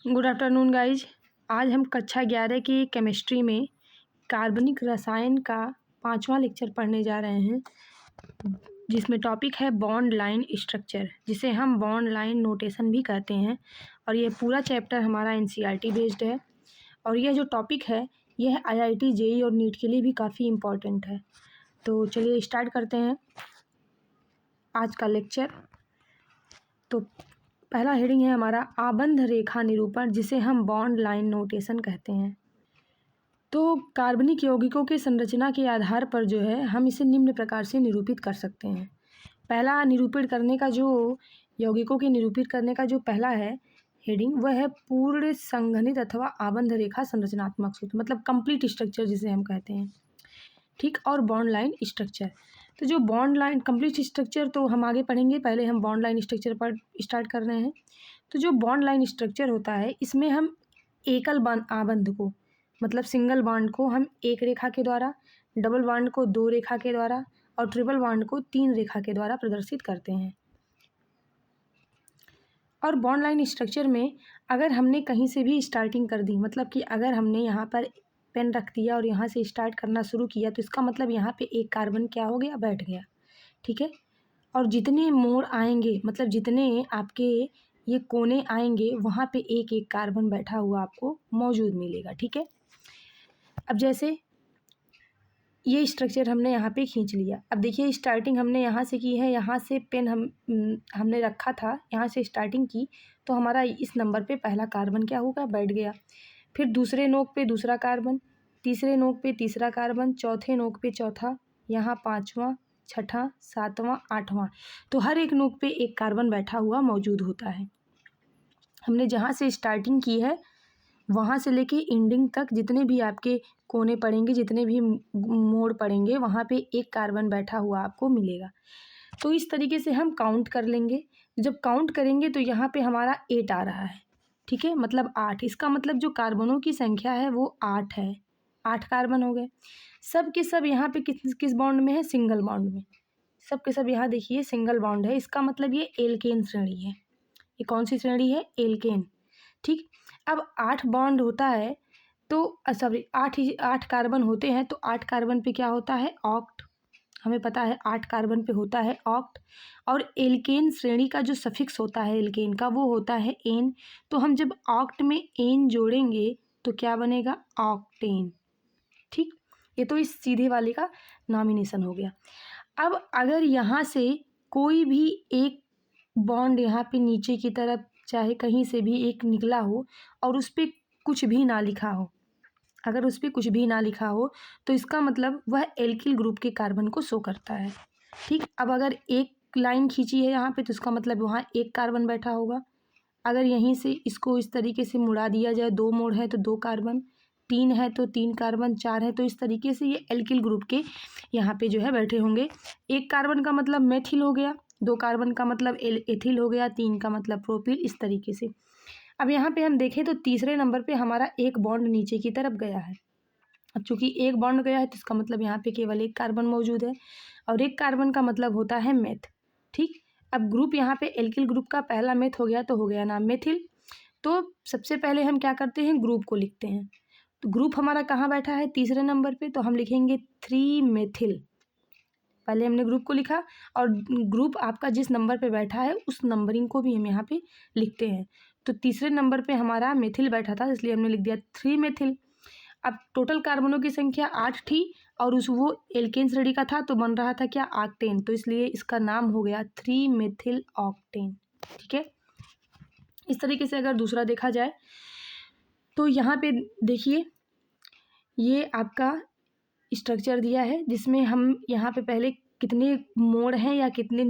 Good afternoon guys. आज हम कक्षा 11 की केमिस्ट्री में कार्बनिक रसायन का 5वां लेक्चर पढ़ने जा रहे हैं, जिसमें टॉपिक है बॉन्ड लाइन स्ट्रक्चर, जिसे हम बॉन्ड लाइन नोटेशन भी कहते हैं। और ये पूरा चैप्टर हमारा एनसीईआरटी बेस्ड है। और यह जो टॉपिक है यह आईआईटी, जेईई और नीट के लिए भी काफ़ी इम्पोर्टेंट है। तो चलिए स्टार्ट करते हैं आज का लेक्चर। तो पहला हेडिंग है हमारा आबंध रेखा निरूपण, जिसे हम बॉन्ड लाइन नोटेशन कहते हैं। तो कार्बनिक यौगिकों के संरचना के आधार पर जो है हम इसे निम्न प्रकार से निरूपित कर सकते हैं। पहला निरूपित करने का जो यौगिकों के निरूपित करने का जो पहला है हेडिंग, वह है पूर्ण संघनित अथवा आबंध रेखा संरचनात्मक सूत्र, मतलब कंप्लीट स्ट्रक्चर जिसे हम कहते हैं। ठीक, और बॉन्ड लाइन स्ट्रक्चर। तो जो बॉन्ड लाइन कंप्लीट स्ट्रक्चर तो हम आगे पढ़ेंगे, पहले हम बॉन्ड लाइन स्ट्रक्चर पर स्टार्ट कर रहे हैं। तो जो बॉन्ड लाइन स्ट्रक्चर होता है, इसमें हम एकल बॉन्ड आबंध को, मतलब सिंगल बॉन्ड को हम एक रेखा के द्वारा, डबल बॉन्ड को 2 रेखा के द्वारा और ट्रिपल बॉन्ड को 3 रेखा के द्वारा प्रदर्शित करते हैं। और बॉन्ड लाइन स्ट्रक्चर में अगर हमने कहीं से भी स्टार्टिंग कर दी, मतलब कि अगर हमने यहाँ पर पेन रख दिया और यहाँ से स्टार्ट करना शुरू किया, तो इसका मतलब यहाँ पे एक कार्बन क्या हो गया, बैठ गया। ठीक है, और जितने मोड़ आएंगे, मतलब जितने आपके ये कोने आएंगे, वहाँ पे एक एक कार्बन बैठा हुआ आपको मौजूद मिलेगा। ठीक है, अब जैसे ये स्ट्रक्चर हमने यहाँ पे खींच लिया। अब देखिए स्टार्टिंग हमने यहाँ से की है, यहाँ से पेन हमने रखा था, यहाँ से स्टार्टिंग की, तो हमारा इस नंबर पे पहला कार्बन क्या होगा, बैठ गया। फिर दूसरे नोक पे दूसरा कार्बन, तीसरे नोक पे तीसरा कार्बन, चौथे नोक पे चौथा, यहाँ 5वां, 6ठा, 7वां, 8वां। तो हर एक नोक पे एक कार्बन बैठा हुआ मौजूद होता है। हमने जहाँ से स्टार्टिंग की है वहाँ से लेके एंडिंग तक जितने भी आपके कोने पड़ेंगे, जितने भी मोड़ पड़ेंगे, वहाँ पे एक कार्बन बैठा हुआ आपको मिलेगा। तो इस तरीके से हम काउंट कर लेंगे। जब काउंट करेंगे तो यहाँ पे हमारा 8 आ रहा है। ठीक है, मतलब 8। इसका मतलब जो कार्बनों की संख्या है वो 8 है। 8 कार्बन हो गए। सब के सब यहाँ पे किस किस बॉन्ड में है, सिंगल बॉन्ड में। सब के सब यहाँ देखिए सिंगल बॉन्ड है। इसका मतलब ये एल्केन श्रेणी है। ये कौन सी श्रेणी है, एल्केन। ठीक, अब 8 बॉन्ड होता है तो सॉरी 8 कार्बन होते हैं, तो 8 कार्बन पे क्या होता है, ऑक्ट। हमें पता है 8 कार्बन पे होता है ऑक्ट। और एल्केन श्रेणी का जो सफिक्स होता है एल्केन का, वो होता है एन। तो हम जब ऑक्ट में एन जोड़ेंगे तो क्या बनेगा, ऑक्टेन। ठीक, ये तो इस सीधे वाले का नॉमिनेशन हो गया। अब अगर यहाँ से कोई भी एक बॉन्ड यहाँ पे नीचे की तरफ, चाहे कहीं से भी एक निकला हो और उस पर कुछ भी ना लिखा हो, अगर उस पर कुछ भी ना लिखा हो तो इसका मतलब वह एल्किल ग्रुप के कार्बन को शो करता है। ठीक, अब अगर एक लाइन खींची है यहाँ पे तो इसका मतलब वहाँ एक कार्बन बैठा होगा। अगर यहीं से इसको इस तरीके से मुड़ा दिया जाए, 2 मोड़ है तो 2 कार्बन, 3 है तो 3 कार्बन, 4 है तो इस तरीके से ये एल्किल ग्रुप के यहाँ पे जो है बैठे होंगे। एक कार्बन का मतलब मेथिल हो गया, 2 कार्बन का मतलब एथिल हो गया, 3 का मतलब प्रोपिल, इस तरीके से। अब यहाँ पे हम देखें तो तीसरे नंबर पे हमारा एक बॉन्ड नीचे की तरफ गया है। अब चूंकि एक बॉन्ड गया है तो इसका मतलब यहाँ पे केवल एक कार्बन मौजूद है, और एक कार्बन का मतलब होता है मेथ। ठीक, अब ग्रुप यहाँ पे एल्किल ग्रुप का पहला मेथ हो गया तो हो गया नाम मेथिल। तो सबसे पहले हम क्या करते हैं, ग्रुप को लिखते हैं। तो ग्रुप हमारा कहाँ बैठा है, तीसरे नंबर पे, तो हम लिखेंगे 3 मेथिल। पहले हमने ग्रुप को लिखा और ग्रुप आपका जिस नंबर पे बैठा है उस नंबरिंग को भी हम यहाँ पे लिखते हैं। तो तीसरे नंबर पे हमारा मेथिल बैठा था, इसलिए हमने लिख दिया 3 मेथिल। अब टोटल कार्बनों की संख्या 8 थी और वो एल्केन श्रेणी का था, तो बन रहा था क्या, ऑक्टेन। तो इसलिए इसका नाम हो गया 3 मेथिल ऑक्टेन। ठीक है, इस तरीके से अगर दूसरा देखा जाए तो यहाँ पे देखिए ये आपका स्ट्रक्चर दिया है, जिसमें हम यहाँ पे पहले कितने मोड़ हैं या कितने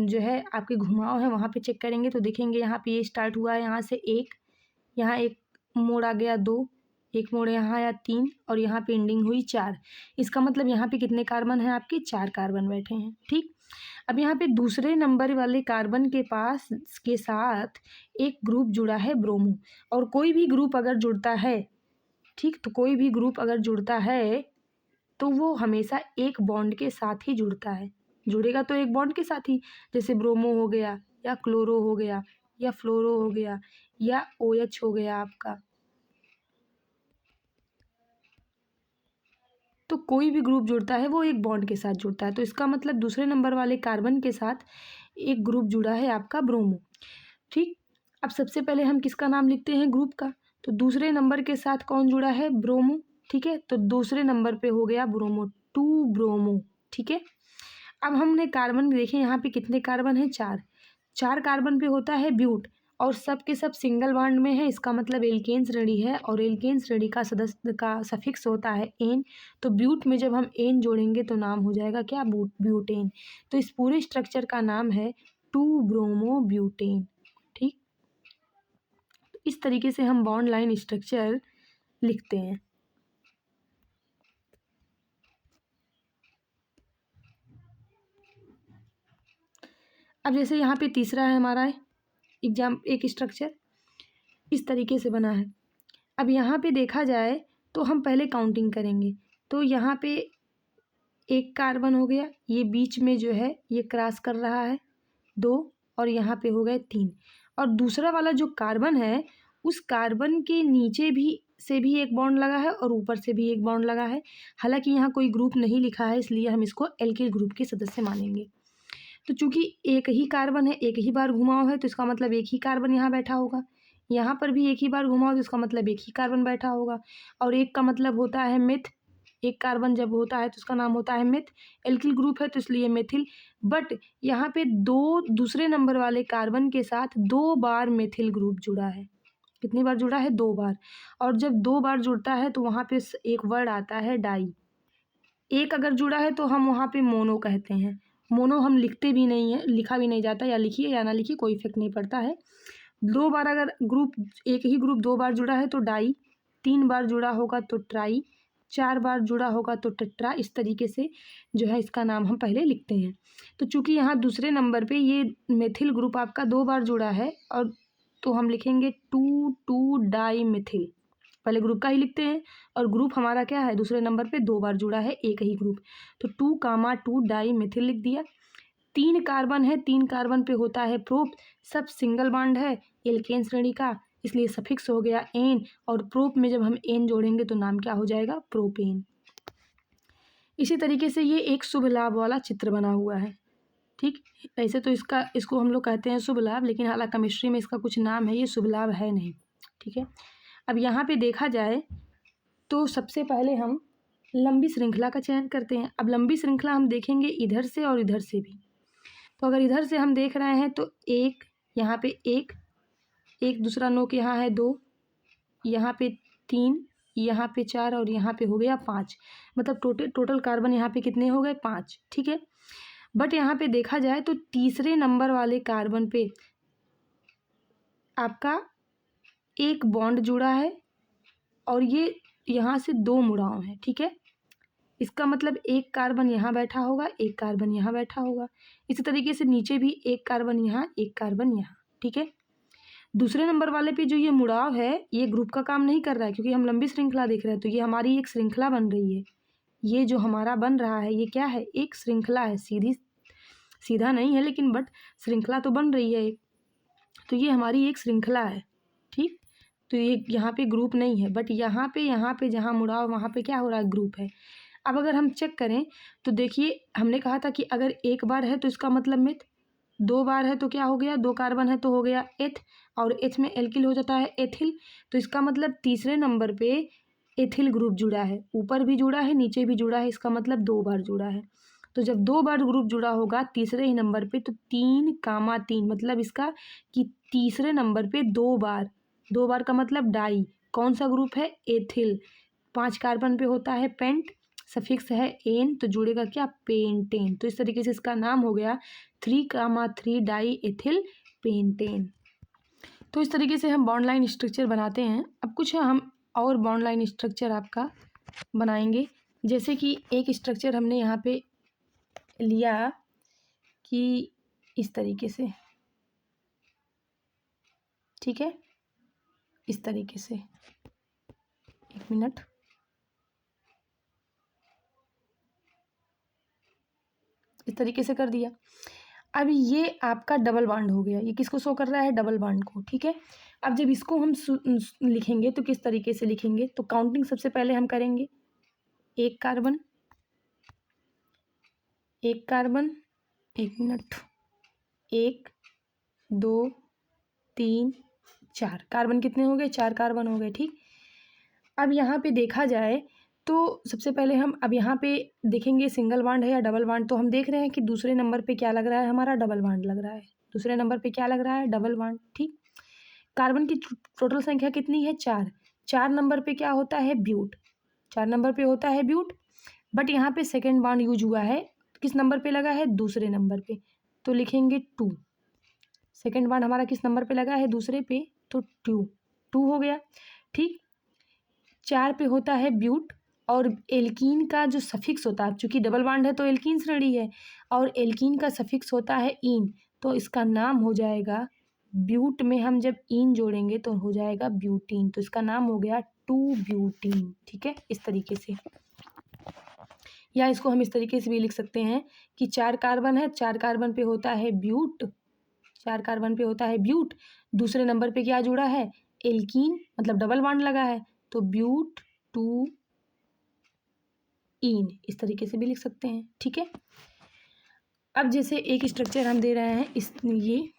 जो है आपके घुमाव हैं वहाँ पे चेक करेंगे। तो देखेंगे यहाँ पे ये स्टार्ट हुआ है यहाँ से 1, यहाँ एक मोड़ आ गया 2, एक मोड़ यहाँ आया 3 और यहाँ पे एंडिंग हुई 4। इसका मतलब यहाँ पे कितने कार्बन हैं, आपके 4 कार्बन बैठे हैं। ठीक, अब यहाँ पे दूसरे नंबर वाले कार्बन के पास के साथ एक ग्रुप जुड़ा है ब्रोमो। और कोई भी ग्रुप अगर जुड़ता है, ठीक, तो कोई भी ग्रुप अगर जुड़ता है तो वो हमेशा एक बॉन्ड के साथ ही जुड़ता है। जुड़ेगा तो एक बॉन्ड के साथ ही, जैसे ब्रोमो हो गया या क्लोरो हो गया या फ्लोरो हो गया या OH हो गया आपका, तो कोई भी ग्रुप जुड़ता है वो एक बॉन्ड के साथ जुड़ता है। तो इसका मतलब दूसरे नंबर वाले कार्बन के साथ एक ग्रुप जुड़ा है आपका ब्रोमो। ठीक, अब सबसे पहले हम किसका नाम लिखते हैं ग्रुप का, तो दूसरे नंबर के साथ कौन जुड़ा है, ब्रोमो। ठीक है, तो दूसरे नंबर पे हो गया ब्रोमो, 2 ब्रोमो। ठीक है, अब हमने कार्बन देखे यहाँ पे कितने कार्बन है, 4। 4 कार्बन पे होता है ब्यूट और सब के सब सिंगल बॉन्ड में है, इसका मतलब एल्केन श्रेणी है और एल्केन श्रेणी का सदस्य का सफिक्स होता है एन। तो ब्यूट में जब हम एन जोड़ेंगे तो नाम हो जाएगा क्या, ब्यूटेन। तो इस पूरे स्ट्रक्चर का नाम है 2 ब्रोमो ब्यूटेन। ठीक, तो इस तरीके से हम बॉन्ड लाइन स्ट्रक्चर लिखते हैं। अब जैसे यहाँ पे तीसरा है हमारा एक स्ट्रक्चर इस तरीके से बना है। अब यहाँ पे देखा जाए तो हम पहले काउंटिंग करेंगे, तो यहाँ पे एक कार्बन हो गया, ये बीच में जो है ये क्रॉस कर रहा है 2 और यहाँ पे हो गए 3। और दूसरा वाला जो कार्बन है उस कार्बन के नीचे भी से भी एक बॉन्ड लगा है और ऊपर से भी एक बॉन्ड लगा है। हालांकि यहाँ कोई ग्रुप नहीं लिखा है इसलिए हम इसको एल्किल ग्रुप के सदस्य मानेंगे। तो चूंकि एक ही कार्बन है, एक ही बार घुमाव है, तो इसका मतलब एक ही कार्बन यहाँ बैठा होगा। यहाँ पर भी एक ही बार घुमाव तो इसका मतलब एक ही कार्बन बैठा होगा। और एक का मतलब होता है मिथ, एक कार्बन जब होता है तो उसका नाम होता है मिथ। एल्किल ग्रुप है तो इसलिए मेथिल। बट यहाँ पे दो दूसरे नंबर वाले कार्बन के साथ 2 बार मेथिल ग्रुप जुड़ा है। कितनी बार जुड़ा है, 2 बार। और जब 2 बार जुड़ता है तो वहाँ पे एक वर्ड आता है डाई। एक अगर जुड़ा है तो हम वहाँ पे मोनो कहते हैं। मोनो हम लिखते भी नहीं है, लिखा भी नहीं जाता, या लिखिए या ना लिखिए कोई इफेक्ट नहीं पड़ता है। 2 बार अगर ग्रुप, एक ही ग्रुप 2 बार जुड़ा है तो डाई, 3 बार जुड़ा होगा तो ट्राई, 4 बार जुड़ा होगा तो टेट्रा। इस तरीके से जो है इसका नाम हम पहले लिखते हैं। तो चूंकि यहाँ दूसरे नंबर पे ये मेथिल ग्रुप आपका 2 बार जुड़ा है और तो हम लिखेंगे 2 डाई मेथिल। पहले ग्रुप का ही लिखते हैं और ग्रुप हमारा क्या है, दूसरे नंबर पे 2 बार जुड़ा है एक ही ग्रुप, तो 2 डाई मेथिल लिख दिया। 3 कार्बन है, 3 कार्बन पे होता है प्रोप, सब सिंगल बॉन्ड है एल्केन श्रेणी का, इसलिए सफिक्स हो गया एन। और प्रोप में जब हम एन जोड़ेंगे तो नाम क्या हो जाएगा, प्रोपेन। इसी तरीके से ये एक शुभ लाभ वाला चित्र बना हुआ है। ठीक, ऐसे तो इसको हम लोग कहते हैं शुभ लाभ, लेकिन हालांकि केमिस्ट्री में इसका कुछ नाम है, ये शुभ लाभ है नहीं। ठीक है, अब यहाँ पे देखा जाए तो सबसे पहले हम लंबी श्रृंखला का चयन करते हैं। अब लंबी श्रृंखला हम देखेंगे इधर से और इधर से भी। तो अगर इधर से हम देख रहे हैं तो एक, यहाँ पे एक, दूसरा नोक यहाँ है 2, यहाँ पे 3, यहाँ पे 4 और यहाँ पे हो गया 5। मतलब टोटल कार्बन यहाँ पे कितने हो गए, 5। ठीक है, बट यहाँ पे देखा जाए तो तीसरे नंबर वाले कार्बन पे आपका एक बॉन्ड जुड़ा है और ये यहाँ से 2 मुड़ाव हैं। ठीक है, इसका मतलब एक कार्बन यहाँ बैठा होगा, एक कार्बन यहाँ बैठा होगा। इसी तरीके से नीचे भी एक कार्बन यहाँ, एक कार्बन यहाँ। ठीक है, दूसरे नंबर वाले पे जो ये मुड़ाव है ये ग्रुप का काम नहीं कर रहा है, क्योंकि हम लंबी श्रृंखला देख रहे हैं, तो ये हमारी एक श्रृंखला बन रही है। ये जो हमारा बन रहा है ये क्या है, एक श्रृंखला है। सीधा नहीं है लेकिन बट श्रृंखला तो बन रही है एक, तो ये हमारी एक श्रृंखला है। ठीक, तो ये यहाँ पे ग्रुप नहीं है, बट यहाँ पे जहाँ मुड़ाव वहाँ पे क्या हो रहा है, ग्रुप है। अब अगर हम चेक करें तो देखिए, हमने कहा था कि अगर एक बार है तो इसका मतलब मिथ, 2 बार है तो क्या हो गया, 2 कार्बन है तो हो गया एथ, और एथ में एल्किल हो जाता है एथिल। तो इसका मतलब तीसरे नंबर पे एथिल ग्रुप जुड़ा है, ऊपर भी जुड़ा है नीचे भी जुड़ा है, इसका मतलब 2 बार जुड़ा है। तो जब 2 बार ग्रुप जुड़ा होगा तीसरे ही नंबर पे तो 3, मतलब इसका कि तीसरे नंबर पे 2 बार, 2 बार का मतलब डाई, कौन सा ग्रुप है, एथिल। 5 कार्बन पे होता है पेंट, सफिक्स है एन, तो जुड़ेगा क्या, पेंटेन। तो इस तरीके से इसका नाम हो गया 3 डाई एथिल पेंटेन। तो इस तरीके से हम बॉन्ड लाइन स्ट्रक्चर बनाते हैं। अब कुछ हम और बॉन्ड लाइन स्ट्रक्चर आपका बनाएंगे, जैसे कि एक स्ट्रक्चर हमने यहाँ पे लिया कि इस तरीके से, ठीक है, इस तरीके से, एक मिनट, इस तरीके से कर दिया। अब ये आपका डबल बॉन्ड हो गया। ये किसको शो कर रहा है? डबल बॉन्ड को, ठीक है। अब जब इसको हम लिखेंगे तो किस तरीके से लिखेंगे? तो काउंटिंग सबसे पहले हम करेंगे, एक कार्बन, एक कार्बन, 1 मिनट, 1 2 3 4 कार्बन कितने हो गए? 4 कार्बन हो गए, ठीक। अब यहाँ पे देखा जाए तो सबसे पहले हम अब यहाँ पे देखेंगे सिंगल बॉन्ड है या डबल बॉन्ड। तो हम देख रहे हैं कि दूसरे नंबर पे क्या लग रहा है? हमारा डबल बॉन्ड लग रहा है। दूसरे नंबर पे क्या लग रहा है? डबल बॉन्ड, ठीक। कार्बन की टोटल संख्या कितनी है? 4। 4 नंबर पे क्या होता है? ब्यूट। 4 नंबर पे होता है ब्यूट, बट यहाँ पे सेकेंड बॉन्ड यूज हुआ है। किस नंबर पे लगा है? दूसरे नंबर पे। तो लिखेंगे 2। सेकेंड बॉन्ड हमारा किस नंबर पे लगा है? दूसरे पे, तो 2 हो गया, ठीक। 4 पे होता है ब्यूट, और एल्कीन का जो सफिक्स होता है, चूंकि डबल बॉन्ड है तो एल्कीन श्रेणी है, और एल्कीन का सफिक्स होता है इन, तो इसका नाम हो जाएगा ब्यूट में हम जब इन जोड़ेंगे तो हो जाएगा ब्यूटीन। तो इसका नाम हो गया 2 ब्यूटीन, ठीक है, इस तरीके से। या इसको हम इस तरीके से भी लिख सकते हैं कि 4 कार्बन है, 4 कार्बन पे होता है ब्यूट, 4 कार्बन पे होता है ब्यूट, दूसरे नंबर पे क्या जुड़ा है? एल्कीन, मतलब डबल बॉन्ड लगा है, तो ब्यूट 2 इन, इस तरीके से भी लिख सकते हैं, ठीक है। अब जैसे एक स्ट्रक्चर हम दे रहे हैं, इस ये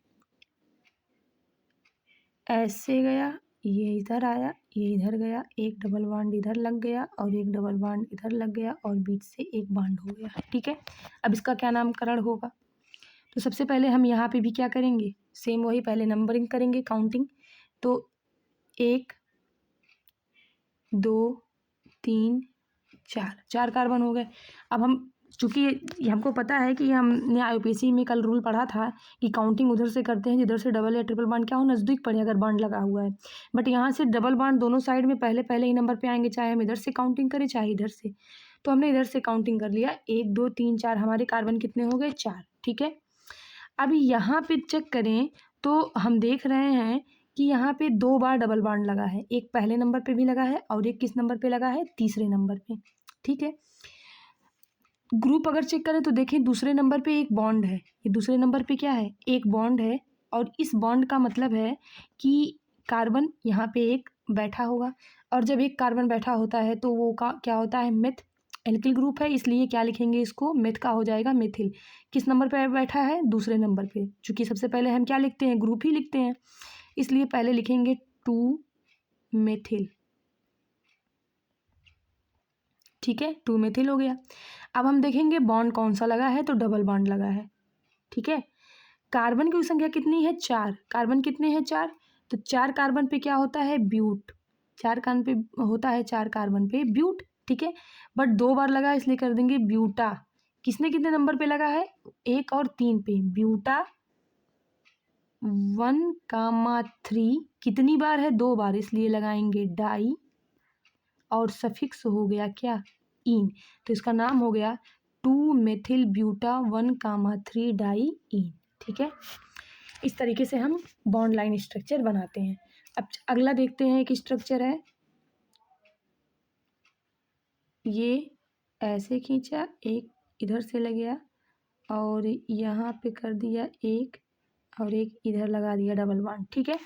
ऐसे गया, ये इधर आया, ये इधर गया, एक डबल बॉन्ड इधर लग गया और एक डबल बॉन्ड इधर लग गया और बीच से एक बॉन्ड हो गया, ठीक है। अब इसका क्या नामकरण होगा? तो सबसे पहले हम यहाँ पे भी क्या करेंगे? सेम वही, पहले नंबरिंग करेंगे, काउंटिंग। तो 1 2 3 4, 4 कार्बन हो गए। अब हम, चूंकि हमको पता है कि हमने आईयूपीएसी में कल रूल पढ़ा था कि काउंटिंग उधर से करते हैं जिधर से डबल या ट्रिपल बॉन्ड क्या हो, नज़दीक पड़े अगर बॉन्ड लगा हुआ है। बट यहाँ से डबल बॉन्ड दोनों साइड में पहले पहले ही नंबर पे आएंगे, चाहे हम इधर से काउंटिंग करें चाहे इधर से। तो हमने इधर से काउंटिंग कर लिया, 1 2 3 4, हमारे कार्बन कितने हो गए? 4, ठीक है। अभी यहाँ पे चेक करें तो हम देख रहे हैं कि यहाँ पे 2 बार डबल बॉन्ड लगा है, एक पहले नंबर पे भी लगा है और एक किस नंबर पे लगा है? तीसरे नंबर पे, ठीक है। ग्रुप अगर चेक करें तो देखें दूसरे नंबर पे एक बॉन्ड है, ये दूसरे नंबर पे क्या है? एक बॉन्ड है, और इस बॉन्ड का मतलब है कि कार्बन यहाँ पे एक बैठा होगा, और जब एक कार्बन बैठा होता है तो वो का क्या होता है? मेथ एल्किल ग्रुप है, इसलिए क्या लिखेंगे इसको? मेथ का हो जाएगा मेथिल। किस नंबर पे बैठा है? दूसरे नंबर पे। चूंकि सबसे पहले हम क्या लिखते हैं? ग्रुप ही लिखते हैं, इसलिए पहले लिखेंगे 2 मेथिल, ठीक है, 2 मेथिल हो गया। अब हम देखेंगे बॉन्ड कौन सा लगा है, तो डबल बॉन्ड लगा है, ठीक है। कार्बन की संख्या कितनी है? 4। कार्बन कितने हैं? 4। तो 4 कार्बन पे क्या होता है? ब्यूट। 4 कार्बन पे होता है, 4 कार्बन पे ब्यूट, ठीक है। बट 2 बार लगा इसलिए कर देंगे ब्यूटा। किसने कितने नंबर पे लगा है? 1 और 3 पे, ब्यूटा 1,3। कितनी बार है? 2 बार, इसलिए लगाएंगे डाई, और सफिक्स हो गया क्या? इन। तो इसका नाम हो गया 2 मेथिल ब्यूटा 1,3 डाई इन, ठीक है। इस तरीके से हम बॉन्ड लाइन स्ट्रक्चर बनाते हैं। अब अगला देखते हैं, एक स्ट्रक्चर है, ये ऐसे खींचा, एक इधर से लग गया और यहाँ पे कर दिया एक, और एक इधर लगा दिया डबल बॉन्ड, ठीक है।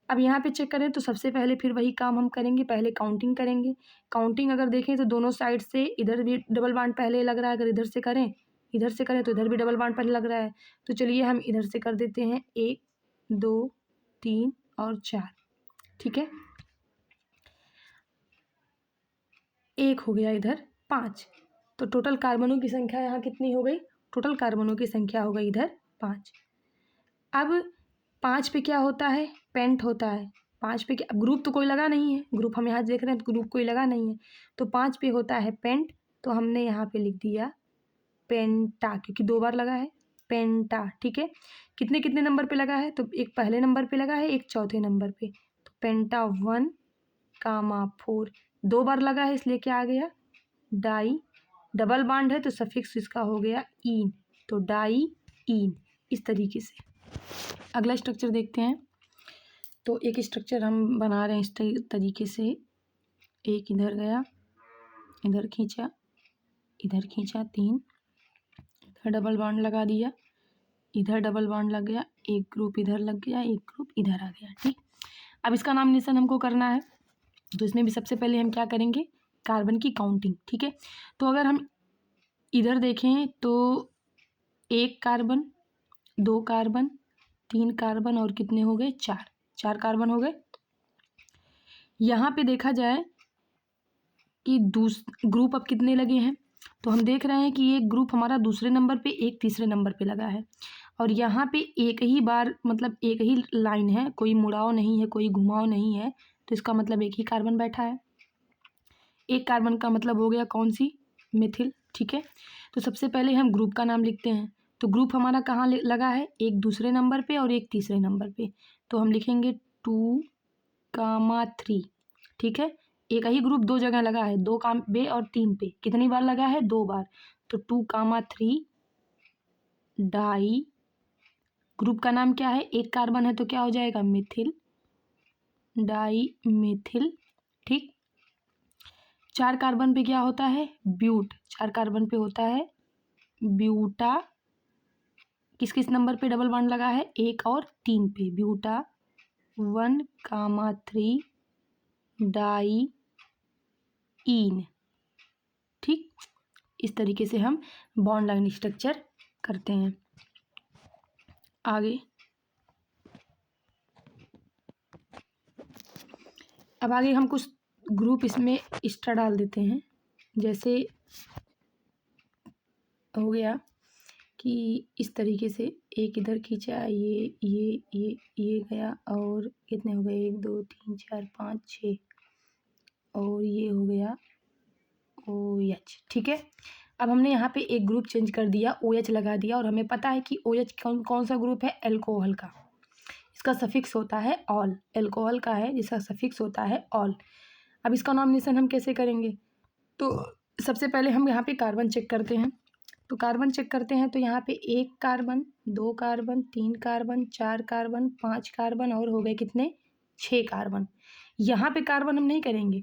अब यहाँ पे चेक करें तो सबसे पहले फिर वही काम हम करेंगे, पहले काउंटिंग करेंगे। काउंटिंग अगर देखें तो दोनों साइड से इधर भी डबल बॉन्ड पहले लग रहा है, अगर इधर से करें तो इधर भी डबल बॉन्ड पहले लग रहा है। तो चलिए हम इधर से कर देते हैं, 1 2 3 और 4, ठीक है। एक हो गया, इधर 5। तो टोटल कार्बनों की संख्या यहाँ कितनी हो गई? टोटल कार्बनों की संख्या हो गई इधर 5। अब 5 पे क्या होता है? पेंट होता है। 5 पे क्या, ग्रुप तो कोई लगा नहीं है, ग्रुप हम यहाँ देख रहे हैं तो ग्रुप कोई लगा नहीं है, तो 5 पे होता है पेंट। तो हमने यहाँ पे लिख दिया पेंटा, क्योंकि 2 बार लगा है, पेंटा, ठीक है। कितने कितने नंबर पे लगा है? तो एक पहले नंबर पे लगा है, एक चौथे नंबर पे, तो पेंटा 1,4। 2 बार लगा है इसलिए क्या आ गया? डाई। डबल बॉन्ड है तो सफिक्स इसका हो गया इन, तो डाई इन, इस तरीके से। अगला स्ट्रक्चर देखते हैं। तो एक स्ट्रक्चर हम बना रहे हैं इस तरीके से, एक इधर गया, इधर खींचा, इधर खींचा, 3, इधर डबल बॉन्ड लगा दिया, इधर डबल बॉन्ड लग गया, एक ग्रुप इधर लग गया, एक ग्रुप इधर आ गया। ठीक, अब इसका नॉमिनेशन हमको करना है, तो इसमें भी सबसे पहले हम क्या करेंगे, कार्बन की काउंटिंग। ठीक है, तो अगर हम इधर देखें तो 1 कार्बन, 2 कार्बन, 3 कार्बन और कितने हो गए, 4 कार्बन हो गए। यहाँ पे देखा जाए कि ग्रुप अब कितने लगे हैं, तो हम देख रहे हैं कि एक ग्रुप हमारा दूसरे नंबर पे, एक तीसरे नंबर पे लगा है। और यहाँ पे एक ही बार मतलब एक ही लाइन है, कोई मुड़ाव नहीं है, कोई घुमाव नहीं है, तो इसका मतलब एक ही कार्बन बैठा है। एक कार्बन का मतलब हो गया कौन सी, मिथिल। ठीक है, तो सबसे पहले हम ग्रुप का नाम लिखते हैं। तो ग्रुप हमारा कहाँ लगा है, एक दूसरे नंबर पे और एक तीसरे नंबर पे, तो हम लिखेंगे 2,3। ठीक है, एक ही ग्रुप दो जगह लगा है, 2 पे और 3 पे, कितनी बार लगा है, 2 बार, तो 2,3 डाई, ग्रुप का नाम क्या है, एक कार्बन है तो क्या हो जाएगा, मिथिल, डाई मिथिल। ठीक, 4 कार्बन पे क्या होता है, ब्यूट, 4 कार्बन पे होता है ब्यूटा। किस किस नंबर पे डबल बॉन्ड लगा है, 1 और 3 पे, ब्यूटा 1,3 डाई ईन। ठीक, इस तरीके से हम बॉन्ड लाइन स्ट्रक्चर करते हैं। आगे अब आगे हम कुछ ग्रुप इसमें एक्स्ट्रा डाल देते हैं, जैसे हो गया कि इस तरीके से एक इधर खींचा, ये गया, और कितने हो गए, 1 2 3 4 5 6, और ये हो गया OH। ठीक है, अब हमने यहाँ पे एक ग्रुप चेंज कर दिया, OH लगा दिया, और हमें पता है कि OH कौन सा ग्रुप है, एल्कोहल का, इसका सफिक्स होता है ऑल, एल्कोहल का है जिसका सफिक्स होता है ऑल। अब इसका नॉमिनेशन हम कैसे करेंगे, तो सबसे पहले हम यहाँ पे कार्बन चेक करते हैं। तो कार्बन चेक करते हैं, तो यहाँ पे 1 carbon, 2 carbon, 3 carbon, 4 carbon, 5 carbon, और हो गए कितने, 6 कार्बन। यहाँ पे कार्बन हम नहीं करेंगे,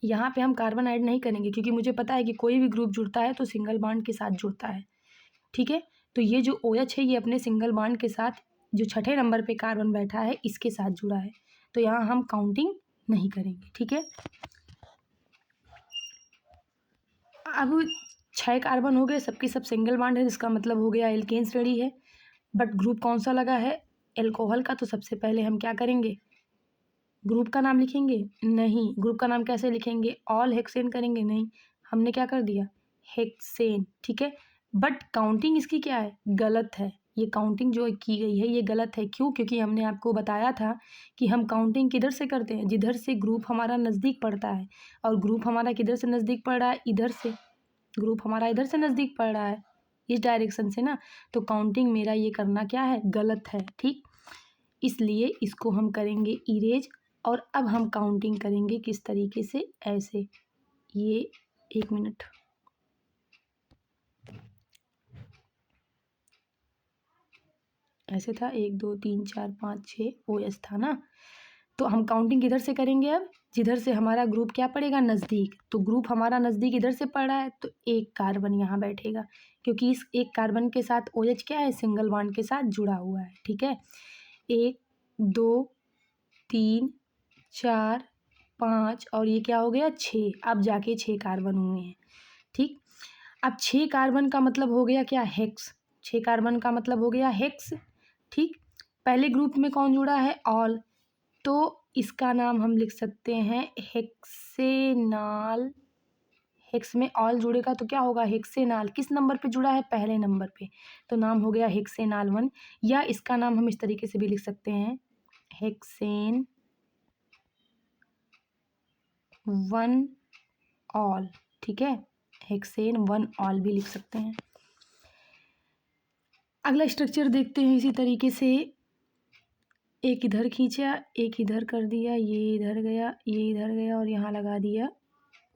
यहाँ पे हम कार्बन ऐड नहीं करेंगे, क्योंकि मुझे पता है कि कोई भी ग्रुप जुड़ता है तो सिंगल बॉन्ड के साथ जुड़ता है। ठीक है, तो ये जो OH है ये अपने सिंगल बॉन्ड के साथ, जो छठे नंबर पे कार्बन बैठा है इसके साथ जुड़ा है, तो यहाँ हम काउंटिंग नहीं करेंगे। ठीक है, अब 6 कार्बन हो गए, सबके सब सिंगल बॉन्ड है, जिसका मतलब हो गया एल्केन्स रेडी है। बट ग्रुप कौन सा लगा है, एल्कोहल का, तो सबसे पहले हम क्या करेंगे, ग्रुप का नाम लिखेंगे, नहीं, ग्रुप का नाम कैसे लिखेंगे, ऑल हेक्सेन करेंगे, नहीं, हमने क्या कर दिया, हेक्सेन। ठीक है, बट काउंटिंग इसकी क्या है, गलत है, ये काउंटिंग जो की गई है ये गलत है। क्यों, क्योंकि हमने आपको बताया था कि हम काउंटिंग किधर से करते हैं, जिधर से ग्रुप हमारा नज़दीक पड़ता है, और ग्रुप हमारा किधर से नज़दीक पड़ रहा है, इधर से, ग्रुप हमारा इधर से नज़दीक पड़ रहा है, इस डायरेक्शन से ना, तो काउंटिंग मेरा ये करना क्या है, गलत है। ठीक, इसलिए इसको हम करेंगे इरेज, और अब हम काउंटिंग करेंगे किस तरीके से, ऐसे, ये 1 मिनट, ऐसे था, 1 2 3 4 5 6 OH था ना, तो हम काउंटिंग किधर से करेंगे, अब जिधर से हमारा ग्रुप क्या पड़ेगा, नज़दीक, तो ग्रुप हमारा नज़दीक इधर से पड़ रहा है, तो 1 कार्बन यहाँ बैठेगा, क्योंकि इस 1 कार्बन के साथ OH क्या है, सिंगल बॉन्ड के साथ जुड़ा हुआ है। ठीक है, 1 2 3 4 5, और ये क्या हो गया, 6, अब जाके 6 कार्बन हुए हैं। ठीक, अब 6 कार्बन का मतलब हो गया क्या, हेक्स, 6 कार्बन का मतलब हो गया हेक्स। ठीक, पहले ग्रुप में कौन जुड़ा है, ऑल, तो इसका नाम हम लिख सकते हैं हेक्सेनाल, हेक्स में ऑल जुड़ेगा तो क्या होगा, हेक्सेनाल, किस नंबर पे जुड़ा है, पहले नंबर पे, तो नाम हो गया हेक्सेनाल 1, या इसका नाम हम इस तरीके से भी लिख सकते हैं, हेक्सेन 1 ऑल। ठीक है, हेक्सेन 1 ऑल भी लिख सकते हैं। अगला स्ट्रक्चर देखते हैं, इसी तरीके से एक इधर खींचा, एक इधर कर दिया, ये इधर गया, ये इधर गया, और यहाँ लगा दिया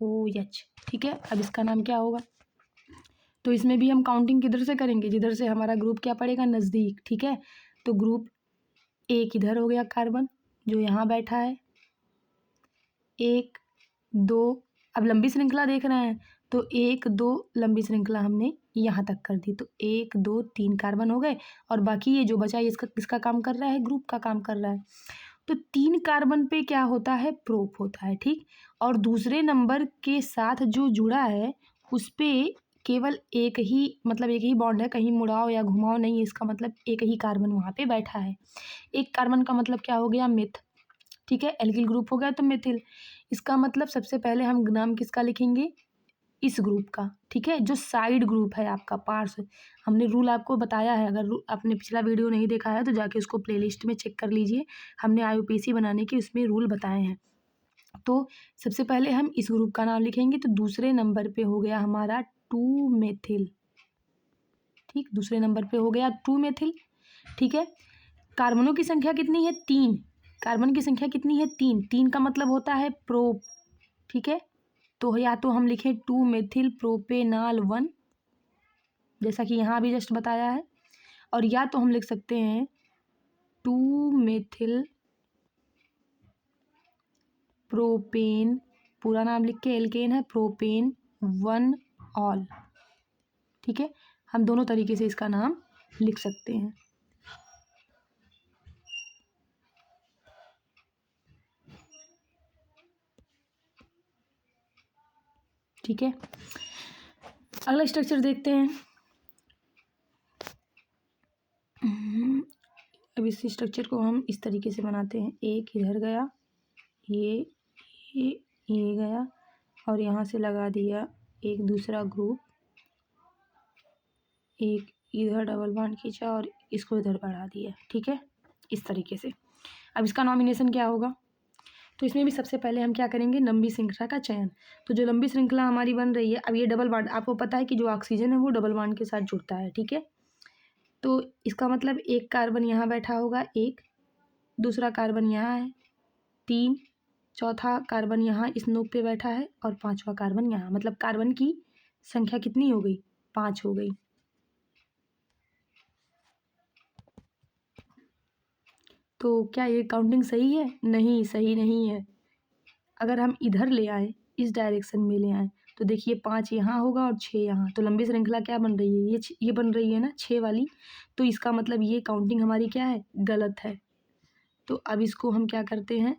OH। ठीक है, अब इसका नाम क्या होगा, तो इसमें भी हम काउंटिंग किधर से करेंगे, जिधर से हमारा ग्रुप क्या पड़ेगा, नज़दीक। ठीक है, तो ग्रुप एक इधर हो गया कार्बन जो यहाँ बैठा है, 1 2, अब लंबी श्रृंखला देख रहे हैं, तो 1 2 लंबी श्रृंखला हमने यहाँ तक कर दी, तो 1 2 3 कार्बन हो गए और बाकी ये जो बचा ये इसका किसका काम कर रहा है, ग्रुप का काम कर रहा है। तो 3 कार्बन पे क्या होता है, प्रोप होता है, ठीक। और दूसरे नंबर के साथ जो जुड़ा है उस पे केवल एक ही बॉन्ड है, कहीं मुड़ाव या घुमाव नहीं है, इसका मतलब एक ही कार्बन वहाँ पे बैठा है। एक कार्बन का मतलब क्या हो गया, मिथ, ठीक है। एल्किल ग्रुप हो गया तो मिथिल। इसका मतलब सबसे पहले हम नाम किसका लिखेंगे, इस ग्रुप का, ठीक है, जो साइड ग्रुप है आपका, पार्श्व। हमने रूल आपको बताया है, अगर आपने पिछला वीडियो नहीं देखा है तो जाके उसको प्लेलिस्ट में चेक कर लीजिए। हमने IUPAC बनाने के उसमें रूल बताए हैं। तो सबसे पहले हम इस ग्रुप का नाम लिखेंगे, तो दूसरे नंबर पे हो गया हमारा 2 मेथिल, ठीक। दूसरे नंबर पे हो गया 2 मेथिल, ठीक है। कार्बनों की संख्या कितनी है, 3। कार्बन की संख्या कितनी है, 3। 3 का मतलब होता है प्रोप, ठीक है। तो या तो हम लिखें 2 मेथिल प्रोपेनाल 1, जैसा कि यहाँ भी जस्ट बताया है, और या तो हम लिख सकते हैं 2 मेथिल प्रोपेन, पूरा नाम लिख के, एल्केन है, प्रोपेन 1 ऑल, ठीक है। हम दोनों तरीके से इसका नाम लिख सकते हैं। ठीक है, अगला स्ट्रक्चर देखते हैं। अब इस स्ट्रक्चर को हम इस तरीके से बनाते हैं, एक इधर गया, ये गया और यहाँ से लगा दिया एक दूसरा ग्रुप, एक इधर डबल बॉन्ड खींचा और इसको इधर बढ़ा दिया, ठीक है, इस तरीके से। अब इसका नॉमिनेशन क्या होगा, तो इसमें भी सबसे पहले हम क्या करेंगे, लंबी श्रृंखला का चयन। तो जो लंबी श्रृंखला हमारी बन रही है, अब ये डबल बॉन्ड, आपको पता है कि जो ऑक्सीजन है वो डबल बॉन्ड के साथ जुड़ता है, ठीक है। तो इसका मतलब एक कार्बन यहाँ बैठा होगा, एक, दूसरा कार्बन यहाँ है 3, चौथा कार्बन यहाँ इस नोक पे बैठा है और पांचवा कार्बन यहाँ, मतलब कार्बन की संख्या कितनी हो गई, 5 हो गई। तो क्या ये काउंटिंग सही है, नहीं, सही नहीं है। अगर हम इधर ले आए, इस डायरेक्शन में ले आए, तो देखिए 5 यहाँ होगा और 6 यहाँ, तो लंबी श्रृंखला क्या बन रही है, ये बन रही है ना 6 वाली। तो इसका मतलब ये काउंटिंग हमारी क्या है, गलत है। तो अब इसको हम क्या करते हैं,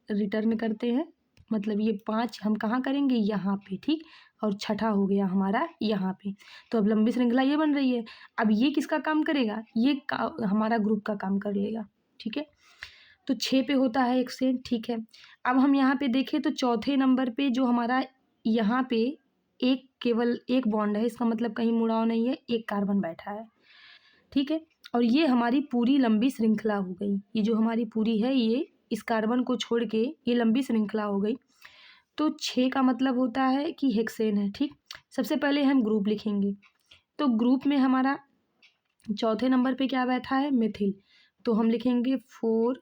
रिटर्न करते हैं, मतलब ये 5 हम कहाँ करेंगे, यहाँ पे, ठीक। और छठा हो गया हमारा यहाँ पे। तो अब लंबी श्रृंखला ये बन रही है। अब ये किसका काम करेगा, ये हमारा ग्रुप का काम कर लेगा, ठीक है। तो 6 पे होता है एक्सचेंज, ठीक है। अब हम यहाँ पे देखें तो चौथे नंबर पे जो हमारा यहाँ पे केवल एक बॉन्ड है, इसका मतलब कहीं मुड़ाव नहीं है, एक कार्बन बैठा है, ठीक है। और ये हमारी पूरी लंबी श्रृंखला हो गई, ये जो हमारी पूरी है, ये इस कार्बन को छोड़ के ये लंबी श्रृंखला हो गई। तो 6 का मतलब होता है कि हेक्सेन है, ठीक। सबसे पहले हम ग्रुप लिखेंगे, तो ग्रुप में हमारा चौथे नंबर पे क्या बैठा है, मिथिल, तो हम लिखेंगे 4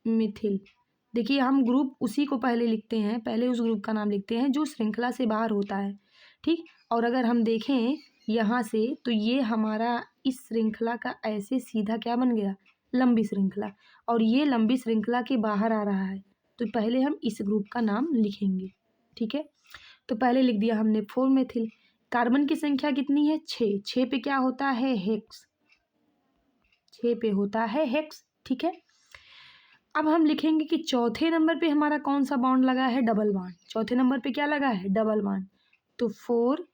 मिथिल। देखिए हम ग्रुप उसी को पहले लिखते हैं, पहले उस ग्रुप का नाम लिखते हैं जो श्रृंखला से बाहर होता है, ठीक। और अगर हम देखें यहाँ से तो ये हमारा इस श्रृंखला का ऐसे सीधा क्या बन गया, लंबी श्रृंखला, और ये लंबी श्रृंखला के बाहर आ रहा है। तो पहले हम इस ग्रुप का नाम लिखेंगे, ठीक है। तो पहले लिख दिया हमने 4 मेथिल। कार्बन की संख्या कितनी है, 6। 6 पे क्या होता है, हेक्स, 6 पे होता है हेक्स, ठीक है। अब हम लिखेंगे कि चौथे नंबर पे हमारा कौन सा बॉन्ड लगा है, डबल बॉन्ड। चौथे नंबर पे क्या लगा है, डबल बॉन्ड। तो 4,